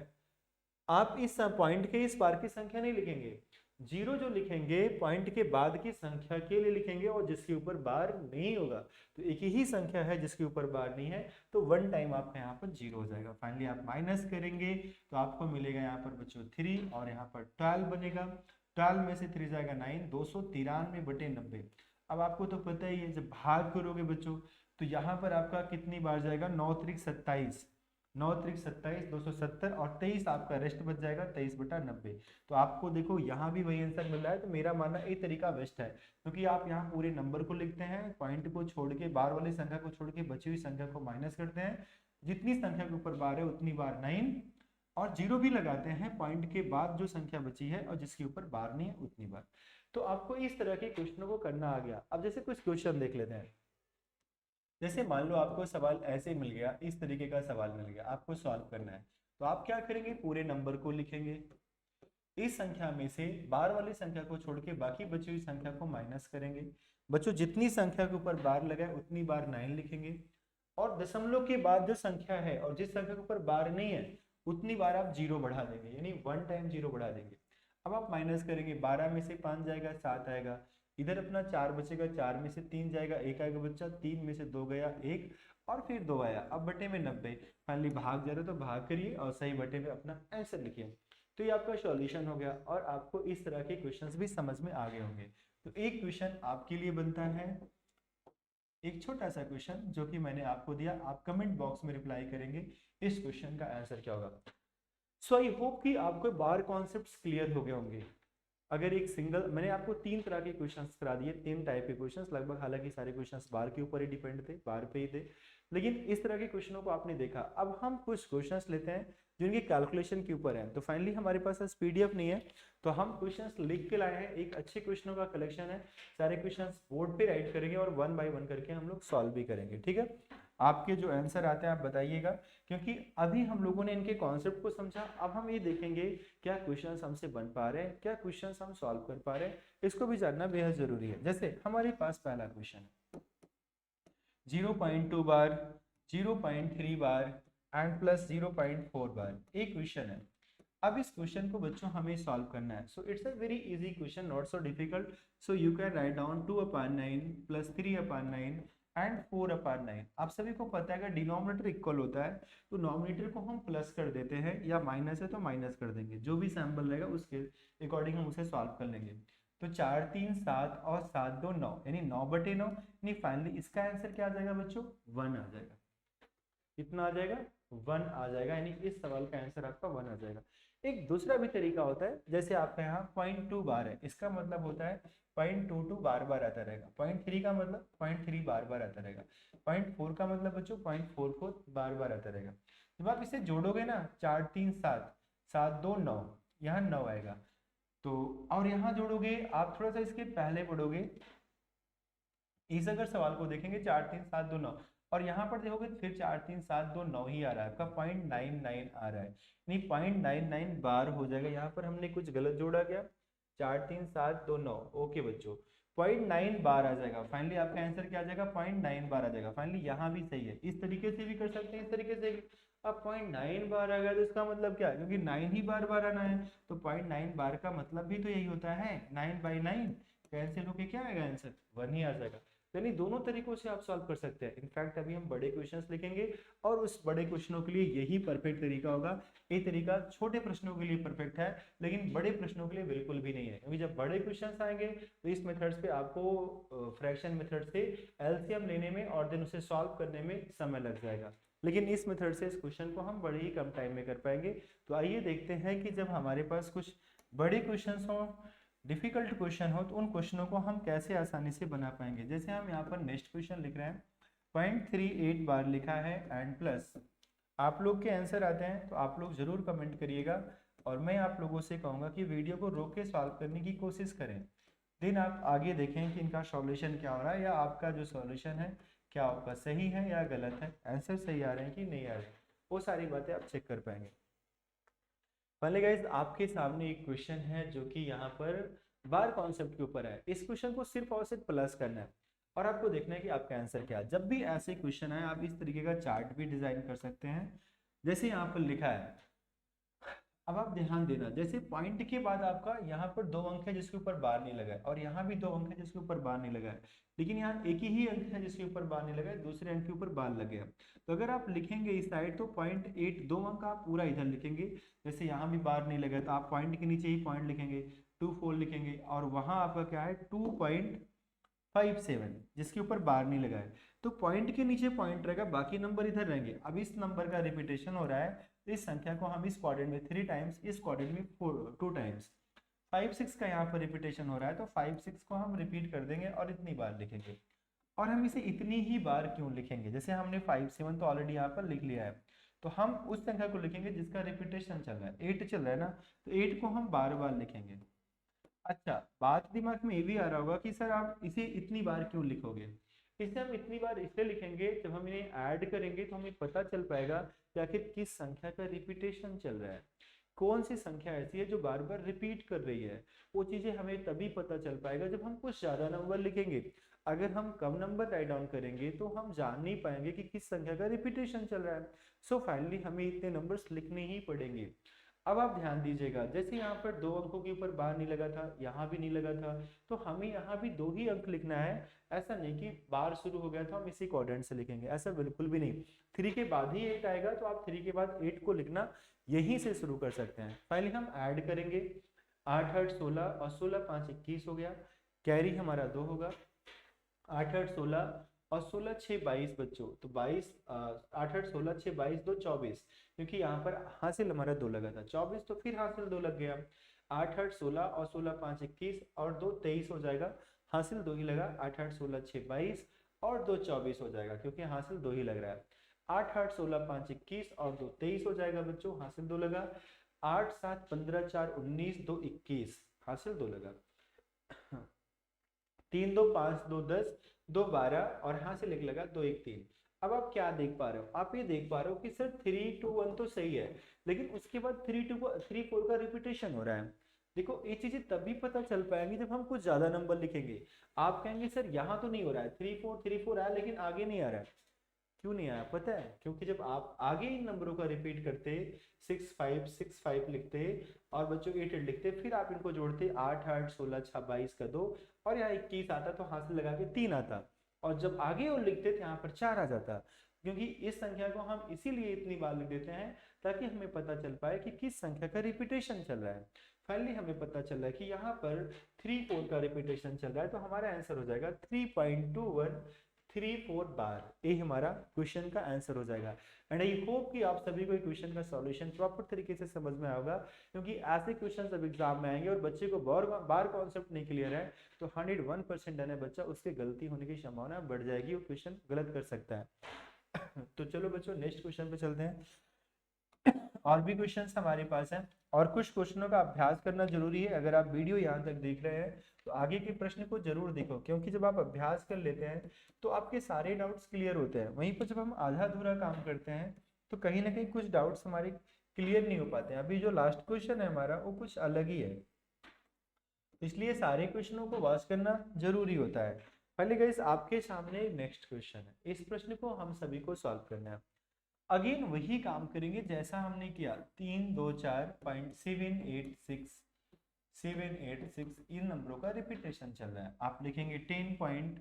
आप इस पॉइंट के इस बार की संख्या नहीं लिखेंगे, 0 जो लिखेंगे पॉइंट के बाद की संख्या के लिए लिखेंगे और जिसके ऊपर बार नहीं होगा। तो एक ही संख्या है जिसके ऊपर बार नहीं है तो 1 टाइम आपका यहाँ पर 0 हो जाएगा। फाइनली आप माइनस करेंगे तो आपको मिलेगा यहाँ पर बच्चों 3 और यहाँ पर 12 बनेगा। 12 में से 3 जाएगा 9, 293/90। अब आपको तो पता ही है जब भाग करोगे बच्चों तो यहाँ पर आपका कितनी बार जाएगा, 9 × 3 = 27, 9 × 3 = 27, 270 और 23 आपका रेस्ट बच जाएगा 23/90। तो आपको देखो यहाँ भी वही आंसर मिल रहा है। तो मेरा मानना ये तरीका बेस्ट है क्योंकि आप यहाँ पूरे नंबर को लिखते हैं, पॉइंट को छोड़ के बार वाली संख्या को छोड़ के बची हुई संख्या को माइनस करते हैं, जितनी संख्या के ऊपर बार है उतनी बार 9 और 0 भी लगाते हैं पॉइंट के बाद जो संख्या बची है और जिसके ऊपर बार नहीं है उतनी बार। तो आपको इस तरह के क्वेश्चनों को करना आ गया। अब जैसे कुछ क्वेश्चन देख लेते हैं। जैसे मान लो आपको सवाल ऐसे मिल गया, इस तरीके का सवाल मिल गया, आपको सॉल्व करना है तो आप क्या करेंगे, पूरे नंबर को लिखेंगे, इस संख्या में से बार वाली संख्या को छोड़ के बाकी बची हुई संख्या को माइनस करेंगे। बच्चों जितनी संख्या के ऊपर बार लगा है उतनी बार 9 लिखेंगे और दशमलव के बाद जो संख्या है और जिस संख्या के ऊपर बार नहीं है उतनी बार आप 0 बढ़ा देंगे, यानी 1 टाइम 0 बढ़ा देंगे। अब आप माइनस करेंगे, 12 में से 5 जाएगा 7 आएगा, इधर अपना 4 बचेगा, 4 में से 3 जाएगा 1 आएगा बच्चा, 3 में से 2 गया 1 और फिर 2 आया। अब बटे में 90, फाइनली भाग जा रहा है तो भाग करिए और सही बटे में अपना आंसर लिखिए। तो ये आपका सॉल्यूशन हो गया और आपको इस तरह के क्वेश्चंस भी समझ में आ गए होंगे। तो एक क्वेश्चन आपके लिए बनता है, एक छोटा सा क्वेश्चन जो कि मैंने आपको दिया, आप कमेंट बॉक्स में रिप्लाई करेंगे इस क्वेश्चन का आंसर क्या होगा। सो आई होप कि आपको बार कॉन्सेप्ट्स क्लियर हो गए होंगे। अगर एक सिंगल, मैंने आपको 3 तरह के क्वेश्चंस करा दिए, 3 टाइप के क्वेश्चंस लगभग, हालांकि सारे क्वेश्चंस बार के ऊपर ही डिपेंड थे, बार पे ही थे, लेकिन इस तरह के क्वेश्चनों को आपने देखा। अब हम कुछ क्वेश्चंस लेते हैं जो इनके कैलकुलेशन के ऊपर है। तो फाइनली हमारे पास पीडीएफ नहीं है तो हम क्वेश्चंस लिख के लाए हैं, एक अच्छे क्वेश्चनों का कलेक्शन है, सारे क्वेश्चंस बोर्ड पे राइट करेंगे और 1 बाय 1 करके हम लोग सॉल्व भी करेंगे। ठीक है, आपके जो आंसर आते हैं आप बताइएगा, क्योंकि अभी हम लोगों ने इनके कॉन्सेप्ट को समझा। अब हम ये देखेंगे क्या क्वेश्चंस हमसे बन पा रहे हैं, क्या क्वेश्चंस हम सॉल्व कर पा रहे हैं, इसको भी जानना बेहद जरूरी है। जैसे हमारे पास पहला क्वेश्चन है 0.2 बार, 0.3 बार एंड प्लस 0.4 बार, एक क्वेश्चन है। अब इस क्वेश्चन को बच्चों हमें सॉल्व करना है। So it's a very easy question, not so difficult. So you can write down 2/9 plus 3/9 and 4/9। आप सभी को पता है अगर डिनोमिनेटर इक्वल होता है तो नॉमिनेटर को हम प्लस कर देते हैं, या माइनस है तो माइनस कर देंगे, जो भी सैंपल रहेगा उसके अकॉर्डिंग हम उसे सॉल्व कर लेंगे। तो 4 3 7 और 7 2 9, यानी 9/9, यानी फाइनली इसका आंसर क्या आ जाएगा बच्चों, 1 आ जाएगा। कितना आ जाएगा, 1 आ जाएगा, यानी इस सवाल का आंसर आपका 1 आ जाएगा। एक दूसरा भी तरीका होता है, जैसे आपका यहाँ 0.2 बार है, इसका मतलब होता है 0.22 बार बार आता रहेगा, 0.3 का मतलब 0.3 बार बार आता रहेगा, 0.4 का मतलब बच्चों 0.44 बार बार आता रहेगा। जब आप इसे जोड़ोगे ना, 4 3 7 7 2 9, यहाँ 9 आएगा। तो और यहाँ जोड़ोगे आप, थोड़ा सा इसके पहले पढ़ोगे, इस अगर सवाल को देखेंगे 4 3 7 2 9, और यहाँ पर देखोगे फिर 4 3 7 2 9 ही आ रहा है, आपका 0.99 आ रहा है, नहीं 0.99 बार हो जाएगा। यहाँ पर हमने कुछ गलत जोड़ा क्या, 4 3 7 2 9, ओके बच्चों 0.9 बार आ जाएगा। फाइनली आपका आंसर क्या आ जाएगा, 0.9 बार आ जाएगा। फाइनली यहाँ भी सही है, इस तरीके से भी कर सकते हैं, इस तरीके से भी। अब 0.9 बार आ गया तो इसका मतलब क्या है, क्योंकि 9 ही बार बार आना है, तो 0.9 बार का मतलब भी तो यही होता है, 9/9 कैंसिल होके क्या आएगा आंसर, 1 ही आ जाएगा। यानी दोनों तरीकों से आप सॉल्व कर सकते हैं। इनफैक्ट अभी हम बड़े क्वेश्चंस लिखेंगे और उस बड़े क्वेश्चनों के लिए यही परफेक्ट तरीका होगा। ये तरीका छोटे प्रश्नों के लिए परफेक्ट है, लेकिन बड़े प्रश्नों के लिए बिल्कुल भी नहीं है, क्योंकि जब बड़े क्वेश्चंस आएंगे तो इस मेथड्स पे आपको फ्रैक्शन मेथड से एलसीएम लेने में और देन उसे सॉल्व करने में समय लग जाएगा, लेकिन इस मेथड से इस क्वेश्चन को हम बड़े ही कम टाइम में कर पाएंगे। तो आइए देखते हैं कि जब हमारे पास कुछ बड़े क्वेश्चंस हों, डिफिकल्ट क्वेश्चन हो, तो उन क्वेश्चनों को हम कैसे आसानी से बना पाएंगे। जैसे हम यहाँ पर नेक्स्ट क्वेश्चन लिख रहे हैं, 0.38 बार लिखा है एंड प्लस, आप लोग के आंसर आते हैं तो आप लोग जरूर कमेंट करिएगा, और मैं आप लोगों से कहूँगा कि वीडियो को रोक के सॉल्व करने की कोशिश करें, देन आप आगे देखें कि इनका सॉल्यूशन क्या हो रहा है, या आपका जो सॉल्यूशन है क्या आपका सही है या गलत है, आंसर सही आ रहे हैं कि नहीं आ रहे हैं, वो सारी बातें आप चेक कर पाएंगे। पहले गाइज आपके सामने एक क्वेश्चन है जो कि यहाँ पर बार कॉन्सेप्ट के ऊपर है। इस क्वेश्चन को सिर्फ और सिर्फ प्लस करना है और आपको देखना है कि आपका आंसर क्या है। जब भी ऐसे क्वेश्चन है आप इस तरीके का चार्ट भी डिजाइन कर सकते हैं, जैसे यहाँ पर लिखा है। अब आप ध्यान देना, जैसे पॉइंट के बाद आपका यहाँ पर 2 अंक है जिसके ऊपर बार नहीं लगा है, और यहाँ भी 2 अंक है जिसके ऊपर बार नहीं लगा है, लेकिन यहाँ एक ही अंक है जिसके ऊपर बार नहीं लगा है, दूसरे अंक के ऊपर बार लग गया। तो अगर आप लिखेंगे इस साइड तो 0.8 2 अंक आप पूरा इधर लिखेंगे, जैसे यहाँ भी बार नहीं लगा है तो आप पॉइंट के नीचे ही पॉइंट लिखेंगे, 2 4 लिखेंगे, और वहां आपका क्या है 2.57 जिसके ऊपर बार नहीं लगा है, तो पॉइंट के नीचे पॉइंट रहेगा, बाकी नंबर इधर रहेंगे। अब इस नंबर का रिपीटेशन हो रहा है, तो इस संख्या को हम इस क्वाड्रेंट में 3 टाइम्स, इस क्वाड्रेंट में 2 टाइम्स, 5 6 का यहाँ पर रिपीटेशन हो रहा है, तो 5 6 को हम रिपीट कर देंगे और इतनी बार लिखेंगे। और हम इसे इतनी ही बार क्यों लिखेंगे, जैसे हमने 5 7 तो ऑलरेडी यहाँ पर लिख लिया है, तो हम उस संख्या को लिखेंगे जिसका रिपीटेशन चल रहा है, 8 चल रहा है ना, तो 8 को हम बार बार लिखेंगे। अच्छा, बात दिमाग में ये भी आ रहा होगा कि सर आप इसे इतनी बार क्यों लिखोगे। इसे हम इतनी बार इसलिए लिखेंगे, जब हम इन्हें ऐड करेंगे तो हमें पता चल पाएगा कि आखिर किस संख्या का रिपीटेशन चल रहा है, कौन सी संख्या ऐसी है जो बार बार रिपीट कर रही है। वो चीजें हमें तभी पता चल पाएगा जब हम कुछ ज्यादा नंबर लिखेंगे। अगर हम कम नंबर राइट डाउन करेंगे तो हम जान नहीं पाएंगे कि किस संख्या का रिपीटेशन चल रहा है। सो फाइनली हमें इतने नंबर्स लिखने ही पड़ेंगे। अब आप ध्यान दीजिएगा, जैसे यहाँ पर 2 अंकों के ऊपर बार नहीं लगा था, यहाँ भी नहीं लगा था, तो हमें यहाँ भी 2 ही अंक लिखना है। ऐसा नहीं कि बार शुरू हो गया तो हम इसी क्वाड्रेंट से लिखेंगे, ऐसा बिल्कुल भी नहीं। 3 के बाद ही 8 आएगा, तो आप 3 के बाद 8 को लिखना यहीं से शुरू कर सकते हैं। पहले हम ऐड करेंगे, 8 8 16 और 16 5 21 हो गया, कैरी हमारा 2 होगा, 8 8 16 और 16 6 22 बच्चों, तो 22 8 8 16 6 22 2 24, क्योंकि यहाँ पर हासिल हमारा 2 लगा था, 24 तो फिर हासिल 2 लग गया, 8 8 16 और 16 5 21 और 2 23 हो जाएगा, हासिल 2 ही लगा, 8 8 16 6 22 और 2 24 हो जाएगा, क्योंकि हासिल 2 ही लग रहा है। 8 8 16 5 21 और 2 23 हो जाएगा बच्चों, हासिल 2 लगा, 8 7 15 4 19 2 21, हासिल 2 लगा, 3 2 5 2 10 2 12 और यहाँ से लिख लगा 2 1 3। अब आप क्या देख पा रहे हो, आप ये देख पा रहे हो कि सर 3 2 1 तो सही है, लेकिन उसके बाद 3 2 3 4 का रिपीटेशन हो रहा है। देखो ये चीजें तभी पता चल पाएंगी जब हम कुछ ज्यादा नंबर लिखेंगे। आप कहेंगे सर यहाँ तो नहीं हो रहा है, 3 4 आया लेकिन आगे नहीं आ रहा है। क्यों नहीं आया पता है, क्योंकि जब आप आगे इन नंबरों का रिपीट करते 6 5 6 5 लिखते और बच्चों 8 8 लिखते, फिर आप इनको जोड़ते 8 8 16 6 22 का 2 और यहाँ 21 आता तो हासिल लगा के 3 आता, और जब आगे वो लिखते थे यहाँ पर 4 आ जाता, क्योंकि इस संख्या को हम इसीलिए इतनी बार लिख देते हैं ताकि हमें पता चल पाए कि किस संख्या का रिपीटेशन चल रहा है। फाइनली हमें पता चल रहा है कि यहाँ पर 3 4 का रिपीटेशन चल रहा है, तो हमारा आंसर हो जाएगा 3.2134 बार। ये हमारा क्वेश्चन का आंसर हो जाएगा। एंड आई होप कि आप सभी को क्वेश्चन का सॉल्यूशन प्रॉपर तरीके से समझ में आएगा, क्योंकि ऐसे क्वेश्चन सब एग्जाम में आएंगे और बच्चे को बार कॉन्सेप्ट नहीं क्लियर है तो 101% डन है बच्चा, उसके गलती होने की संभावना बढ़ जाएगी, वो क्वेश्चन गलत कर सकता है। तो चलो बच्चों नेक्स्ट क्वेश्चन पे चलते हैं। और भी क्वेश्चंस हमारे पास हैं और कुछ क्वेश्चनों का अभ्यास करना जरूरी है। अगर आप वीडियो यहाँ तक देख रहे हैं तो आगे के प्रश्न को जरूर देखो, क्योंकि जब आप अभ्यास कर लेते हैं तो आपके सारे डाउट्स क्लियर होते हैं। वहीं पर जब हम आधा अधूरा काम करते हैं तो कहीं ना कहीं कुछ डाउट्स हमारे क्लियर नहीं हो पाते हैं। अभी जो लास्ट क्वेश्चन है हमारा वो कुछ अलग ही है, इसलिए सारे क्वेश्चनों को वॉच करना जरूरी होता है। पहले गाइस आपके सामने नेक्स्ट क्वेश्चन है, इस प्रश्न को हम सभी को सॉल्व करना है। अगेन वही काम करेंगे जैसा हमने किया 324.786 इन नंबरों का रिपीटेशन चल रहा है। आप लिखेंगे 10 पॉइंट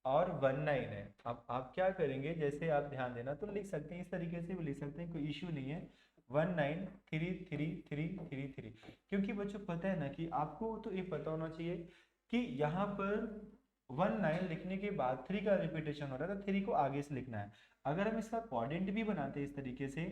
और 19 है। अब आप क्या करेंगे, जैसे आप ध्यान देना तो लिख सकते हैं, इस तरीके से भी लिख सकते हैं, कोई इश्यू नहीं है। 19333333, क्योंकि बच्चों पता है ना कि आपको तो ये पता होना चाहिए कि यहाँ पर 19 लिखने के बाद 3 का रिपीटेशन हो रहा है तो 3 को आगे से लिखना है। अगर हम इसका क्वाड्रेंट भी बनाते इस तरीके से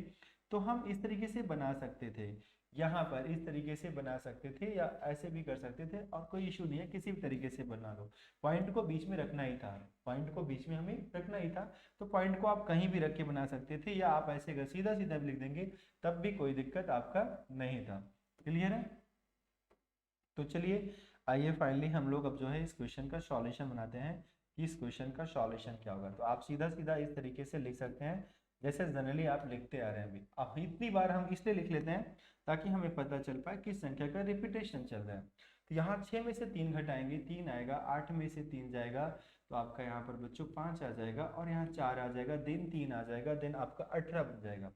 तो हम इस तरीके से बना सकते थे, यहाँ पर इस तरीके से बना सकते थे या ऐसे भी कर सकते थे, और कोई इशू नहीं है, किसी भी तरीके से बना लो। पॉइंट को बीच में रखना ही था, पॉइंट को बीच में हमें रखना ही था, तो पॉइंट को आप कहीं भी रख के बना सकते थे या आप ऐसे सीधा सीधा भी लिख देंगे तब भी कोई दिक्कत आपका नहीं था। क्लियर है? तो चलिए आइए फाइनली हम लोग अब जो है इस क्वेश्चन का सॉल्यूशन बनाते हैं कि इस क्वेश्चन का सॉल्यूशन क्या होगा। तो आप सीधा सीधा इस तरीके से लिख सकते हैं जैसे जनरली आप लिखते आ रहे हैं। अभी अब इतनी बार हम इसलिए लिख लेते हैं ताकि हमें पता चल पाए किस संख्या का रिपीटेशन चल रहा है। तो यहाँ 6 में से 3 घटाएंगे 3 आएगा, 8 में से 3 जाएगा तो आपका यहाँ पर बच्चों 5 आ जाएगा, और यहाँ 4 आ जाएगा, देन 3 आ जाएगा, देन आपका 18 बन जाएगा।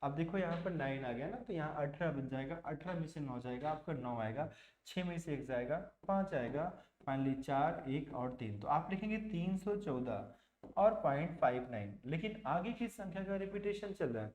अब देखो यहाँ पर 9 आ गया ना, तो यहाँ 18 बन जाएगा, 18 में से 9 जाएगा आपका 9 आएगा, 6 में से 1 जाएगा 5 आएगा, फाइनली 4 1 और 3, तो आप लिखेंगे 314 और 0.59। लेकिन आगे किस संख्या का रिपीटेशन चल रहा है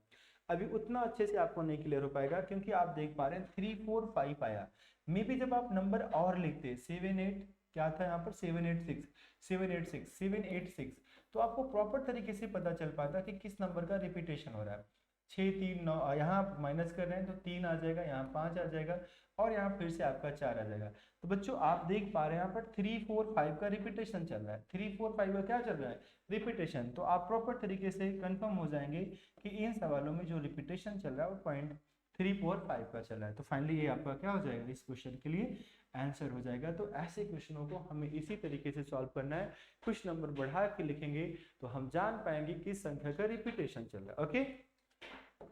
अभी उतना अच्छे से आपको नहीं क्लियर हो पाएगा, क्योंकि आप देख पा रहे हैं 3 4 5 आया। मे बी जब आप नंबर और लिखते 7 8, क्या था यहाँ पर 786 786 786, तो आपको प्रॉपर तरीके से पता चल पाता कि किस नंबर का रिपीटेशन हो रहा है। 6 3 9, यहाँ आप माइनस कर रहे हैं तो 3 आ जाएगा, यहाँ 5 आ जाएगा, और यहाँ फिर से आपका 4 आ जाएगा। तो बच्चों आप देख पा रहे हैं यहाँ पर 3 4 5 का रिपीटेशन चल रहा है। 3 4 5 का क्या चल रहा है? रिपीटेशन। तो आप प्रॉपर तरीके से कंफर्म हो जाएंगे कि इन सवालों में जो रिपीटेशन चल रहा है वो 0.345 का चल रहा है। तो फाइनली ये आपका क्या हो जाएगा, इस क्वेश्चन के लिए आंसर हो जाएगा। तो ऐसे क्वेश्चनों को हमें इसी तरीके से सॉल्व करना है, कुछ नंबर बढ़ा के लिखेंगे तो हम जान पाएंगे किस संख्या का रिपीटेशन चल रहा है। ओके,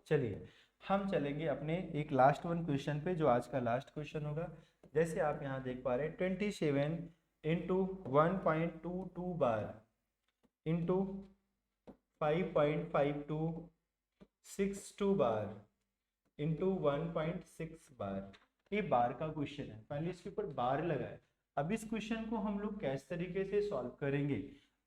चलिए हम चलेंगे अपने एक लास्ट वन क्वेश्चन पे, जो आज का लास्ट क्वेश्चन होगा। जैसे आप यहाँ देख पा रहे हैं 27 into 1.22 bar into 5.5262 bar into 1.6 बार, ये बार का क्वेश्चन है। पहले इसके ऊपर बार लगाए। अब इस क्वेश्चन को हम लोग किस तरीके से सॉल्व करेंगे,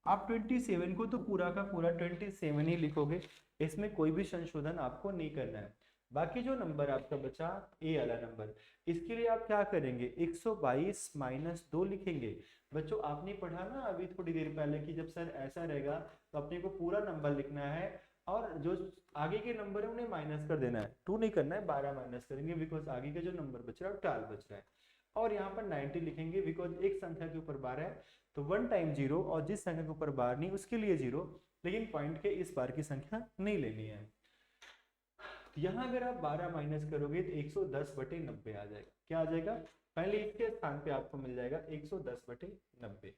आप 27 को तो पूरा का पूरा 27 ही लिखोगे, इसमें कोई भी संशोधन आपको नहीं करना है। बाकी जो नंबर आपका बचा ए वाला नंबर, इसके लिए आप क्या करेंगे 122 माइनस 2 लिखेंगे। बच्चों आपने पढ़ा ना अभी थोड़ी देर पहले कि जब सर ऐसा रहेगा तो अपने को पूरा नंबर लिखना है और जो आगे के नंबर है उन्हें माइनस कर देना है, 2 नहीं करना है, 12 माइनस करेंगे बिकॉज आगे के जो नंबर बच रहा है 12 बच रहा है। और यहाँ पर 90 लिखेंगे बिकॉज एक संख्या के ऊपर 12 है तो 1 टाइम 0, और जिस संख्या के ऊपर बार नहीं उसके लिए 0, लेकिन पॉइंट के इस बार की संख्या नहीं लेनी है। तो यहाँ अगर आप 12 माइनस करोगे तो 110/90 आ जाएगा। क्या आ जाएगा? पहले इसके स्थान पे आपको मिल जाएगा 110/90।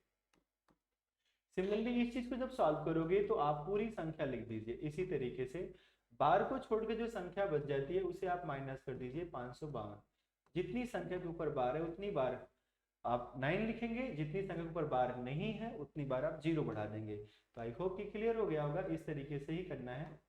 सिमिलरली इस चीज को जब सॉल्व करोगे तो आप पूरी संख्या लिख दीजिए इसी तरीके से। बार को छोड़ के जो संख्या बच जाती है उसे आप माइनस कर दीजिए 552। जितनी संख्या के ऊपर बार है उतनी बार आप 9 लिखेंगे, जितनी संख्या के ऊपर बार नहीं है उतनी बार आप 0 बढ़ा देंगे। तो आई होप कि क्लियर हो गया होगा, इस तरीके से ही करना है।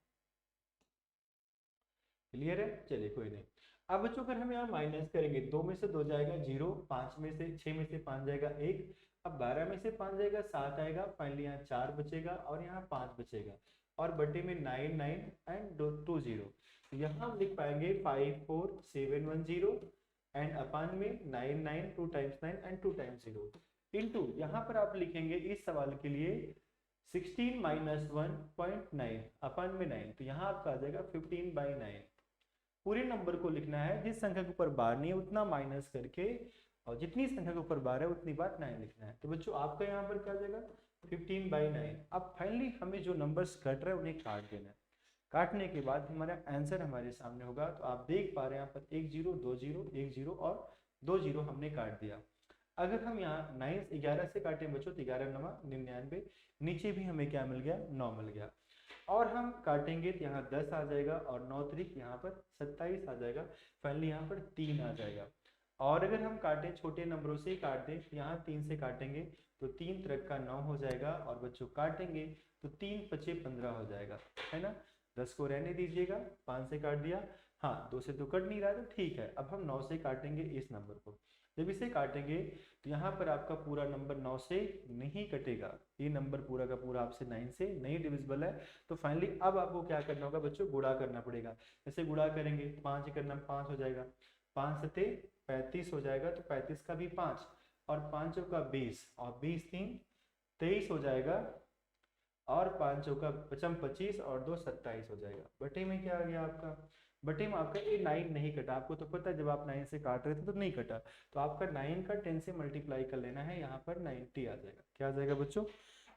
क्लियर है? चलिए कोई नहीं। अब बच्चों अगर हम यहाँ माइनस करेंगे 2 में से 2 जाएगा 0, 5 में से 6 में से 5 जाएगा 1, अब 12 में से 5 जाएगा 7 आएगा, फाइनली यहाँ 4 बचेगा और यहाँ 5 बचेगा और बटे में 9 9 एंड 2 0। तो यहाँ हम लिख पाएंगे 54710 एंड अपान में 9 9 2 टाइम्स 9 एंड 2 टाइम्स 0 इनटू यहाँ पर आप लिखेंगे इस सवाल के लिए 16 माइनस 1.9 अपान में 9, तो यहाँ आपका आ जाएगा 15/9। पूरे नंबर को लिखना है, जिस संख्या के ऊपर बार नहीं है उतना माइनस करके और जितनी संख्या के ऊपर बार है उतनी बार 9 लिखना है। तो बच्चों आपका यहाँ पर क्या आ जाएगा 15/9। अब फाइनली हमें जो नंबर्स कट रहे हैं उन्हें काट देना है। काटने के बाद हमारा आंसर हमारे सामने होगा। तो आप देख पा रहे हैं यहाँ पर 1 0 2 0 1 0 और 2 0 हमने काट दिया। अगर हम यहाँ 9 11 से काटें बच्चों तो 11 9 99, नीचे भी हमें क्या मिल गया 9 मिल गया। और हम काटेंगे तो यहाँ 10 आ जाएगा और 9 तरीक यहाँ पर 27 आ जाएगा, फाइनली यहाँ पर 3 आ जाएगा। और अगर हम काटें छोटे नंबरों से ही काट दें तो यहाँ 3 से काटेंगे तो 3 तरीक का 9 हो जाएगा और बच्चों काटेंगे तो 3 5 15 हो जाएगा, है ना। 10 को रहने दीजिएगा, 5 से काट दिया, हाँ 2 से तो कट नहीं रहा तो ठीक है। अब हम 9 से काटेंगे इस नंबर को, जब इसे काटेंगे तो यहाँ पर आपका पूरा नंबर 9 से नहीं कटेगा, ये नंबर पूरा का पूरा आपसे 9 से नहीं डिविजिबल है। तो फाइनली अब आपको क्या करना होगा बच्चों, गुणा करना पड़ेगा। जैसे गुणा करेंगे 5 करना 5 हो जाएगा, 5 सते 35 हो जाएगा, तो 35 का भी 5 और 5 का 20 और 20 3 23 हो जाएगा और 5 का 25 और 2 27 हो जाएगा। बटे में क्या आ गया आपका, बटे में आपका ये 9 नहीं कटा, आपको तो पता है जब आप 9 से काट रहे थे तो नहीं कटा, तो आपका 9 का 10 से मल्टीप्लाई कर लेना है, यहाँ पर 90 आ जाएगा। क्या आ जाएगा बच्चों,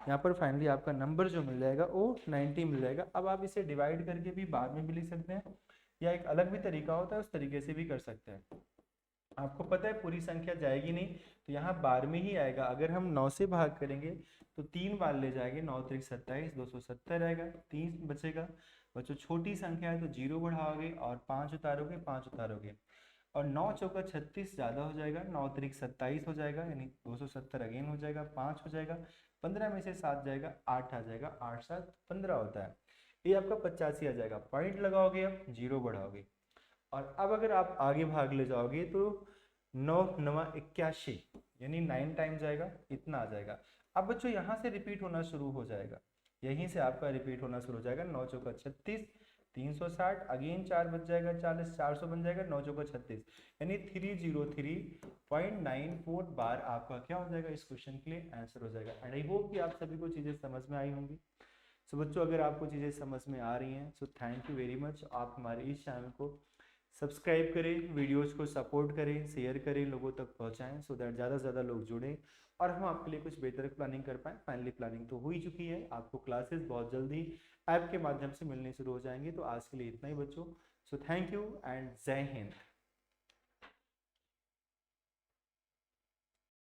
यहाँ पर फाइनली आपका नंबर जो मिल जाएगा वो 90 मिल जाएगा। अब आप इसे डिवाइड करके भी बाद में भी लिख सकते हैं या एक अलग भी तरीका होता है उस तरीके से भी कर सकते हैं। आपको पता है पूरी संख्या जाएगी नहीं तो यहाँ बार में ही आएगा। अगर हम 9 से भाग करेंगे तो 3 बार ले जाएंगे, 9 3 27 270 आएगा, 3 बचेगा। बच्चों छोटी संख्या है तो 0 बढ़ाओगे और 5 उतारोगे 5 उतारोगे और 9 चौका 36 ज़्यादा हो जाएगा, 9 3 27 हो जाएगा यानी 270 अगेन हो जाएगा, 5 हो जाएगा, 15 में से 7 जाएगा, 8 आ जाएगा, 8 7 15 होता है, ये आपका 85 आ जाएगा। पॉइंट लगाओगे अब 0 बढ़ाओगे और अब अगर आप आगे भाग ले जाओगे तो 9 9 81 यानी 9 टाइम्स जाएगा, इतना आ जाएगा। अब बच्चों यहाँ से रिपीट होना शुरू हो जाएगा, यहीं से आपका रिपीट होना शुरू हो जाएगा। 9 चौका 36 360 अगेन 4 बच जाएगा 40 400 बन जाएगा, 9 चौका 36 यानी 303.94 बार आपका क्या हो जाएगा, इस क्वेश्चन के लिए आंसर हो जाएगा। एंड आई होप कि आप सभी को चीज़ें समझ में आई होंगी। सो बच्चों अगर आपको चीज़ें समझ में आ रही हैं so thank you very much. आप हमारे इस चैनल को सब्सक्राइब करें, वीडियोज़ को सपोर्ट करें, शेयर करें, लोगों तक पहुंचाएं सो दैट ज़्यादा से ज़्यादा लोग जुड़ें और हम आपके लिए कुछ बेहतर प्लानिंग कर पाएँ। फाइनली प्लानिंग तो हो ही चुकी है, आपको क्लासेस बहुत जल्दी ऐप के माध्यम से मिलने शुरू हो जाएंगे। तो आज के लिए इतना ही बच्चों, सो थैंक यू एंड जय हिंद।